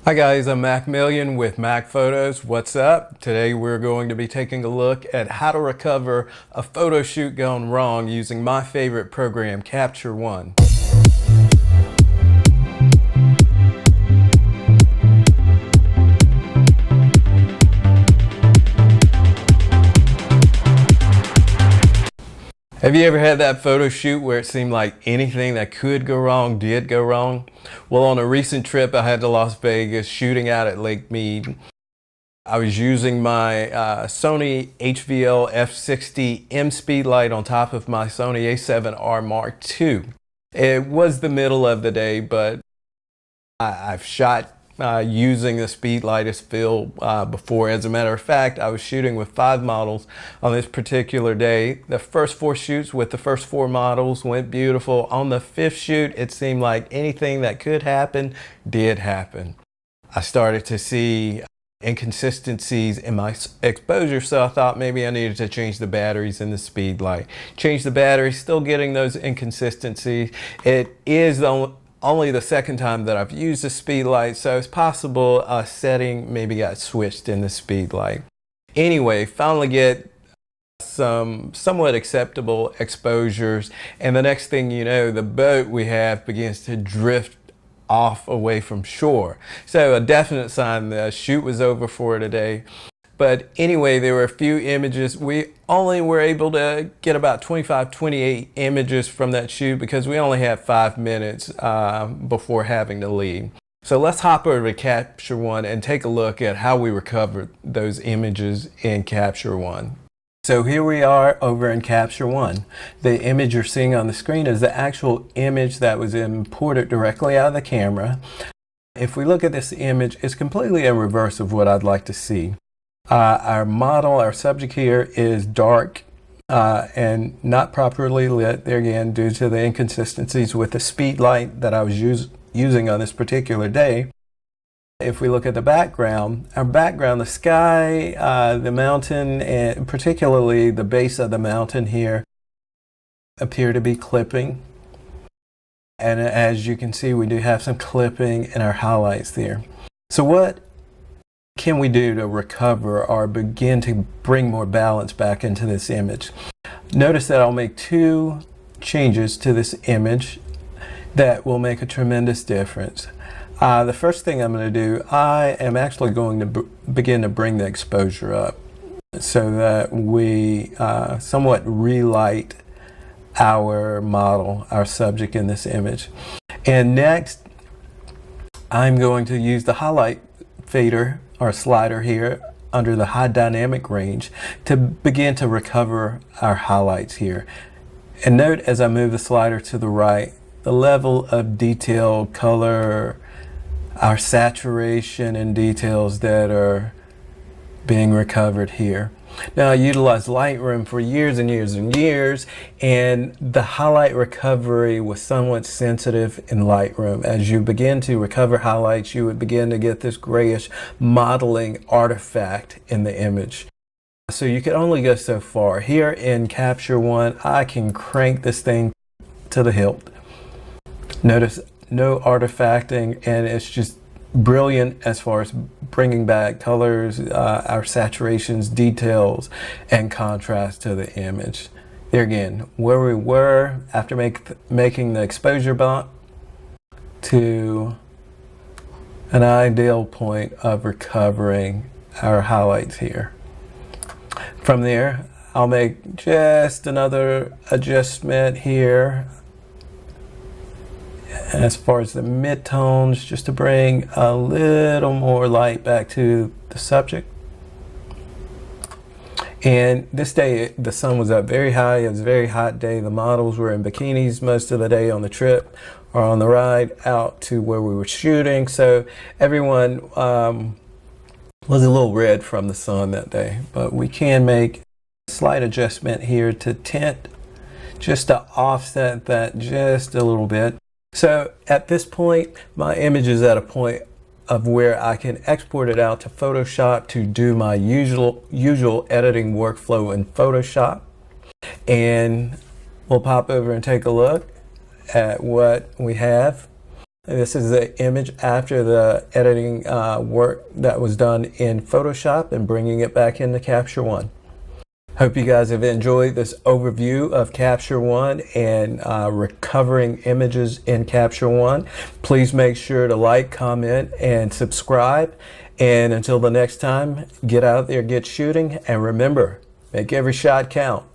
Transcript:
Hi guys, I'm Mac Million with Mack Photos. What's up? Today we're going to be taking a look at how to recover a photo shoot gone wrong using my favorite program, Capture One. Have you ever had that photo shoot where it seemed like anything that could go wrong did go wrong? Well, on a recent trip I had to Las Vegas shooting out at Lake Mead. I was using my Sony HVL f60 M speed light on top of my Sony a7R Mark II. It was the middle of the day, but I've shot using the speed light as fill before. As a matter of fact, I was shooting with 5 models on this particular day. The first 4 shoots with the first 4 models went beautiful. On the 5th shoot, it seemed like anything that could happen did happen. I started to see inconsistencies in my exposure, so I thought maybe I needed to change the batteries in the speed light. Change the battery, still getting those inconsistencies. It is only the second time that I've used the speed light, so it's possible a setting maybe got switched in the speed light. Anyway, finally get some somewhat acceptable exposures, and the next thing you know, the boat we have begins to drift off away from shore. So a definite sign the shoot was over for today. But anyway, there were a few images. We only were able to get about 28 images from that shoot because we only had 5 minutes before having to leave. So let's hop over to Capture One and take a look at how we recovered those images in Capture One. So here we are over in Capture One. The image you're seeing on the screen is the actual image that was imported directly out of the camera. If we look at this image, it's completely in reverse of what I'd like to see. Our model, our subject here is dark and not properly lit, there again, due to the inconsistencies with the speed light that I was using on this particular day. If we look at the background, our background, the sky, the mountain, and particularly the base of the mountain here appear to be clipping. And as you can see, we do have some clipping in our highlights there. So what can we do to recover or begin to bring more balance back into this image? Notice that I'll make 2 changes to this image that will make a tremendous difference. The first thing I'm going to do, I am actually going to begin to bring the exposure up so that we somewhat relight our model, our subject in this image. And next, I'm going to use the highlight fader or slider here under the high dynamic range to begin to recover our highlights here. And note as I move the slider to the right, the level of detail, color, our saturation and details that are being recovered here. Now, I utilized Lightroom for years and years and years, and the highlight recovery was somewhat sensitive in Lightroom. As you begin to recover highlights, you would begin to get this grayish modeling artifact in the image. So you can only go so far. Here in Capture One, I can crank this thing to the hilt. Notice no artifacting, and it's just brilliant as far as bringing back colors, our saturations, details, and contrast to the image. There again, where we were after making the exposure bump to an ideal point of recovering our highlights here. From there, I'll make just another adjustment here as far as the mid-tones, just to bring a little more light back to the subject. And this day the sun was up very high. It was a very hot day. The models were in bikinis most of the day on the trip or on the ride out to where we were shooting, so everyone was a little red from the sun that day. But we can make a slight adjustment here to tint just to offset that just a little bit. So at this point, my image is at a point of where I can export it out to Photoshop to do my usual editing workflow in Photoshop. And we'll pop over and take a look at what we have. This is the image after the editing work that was done in Photoshop and bringing it back into Capture One. Hope you guys have enjoyed this overview of Capture One and recovering images in Capture One. Please make sure to like, comment, and subscribe. And until the next time, get out there, get shooting, and remember, make every shot count.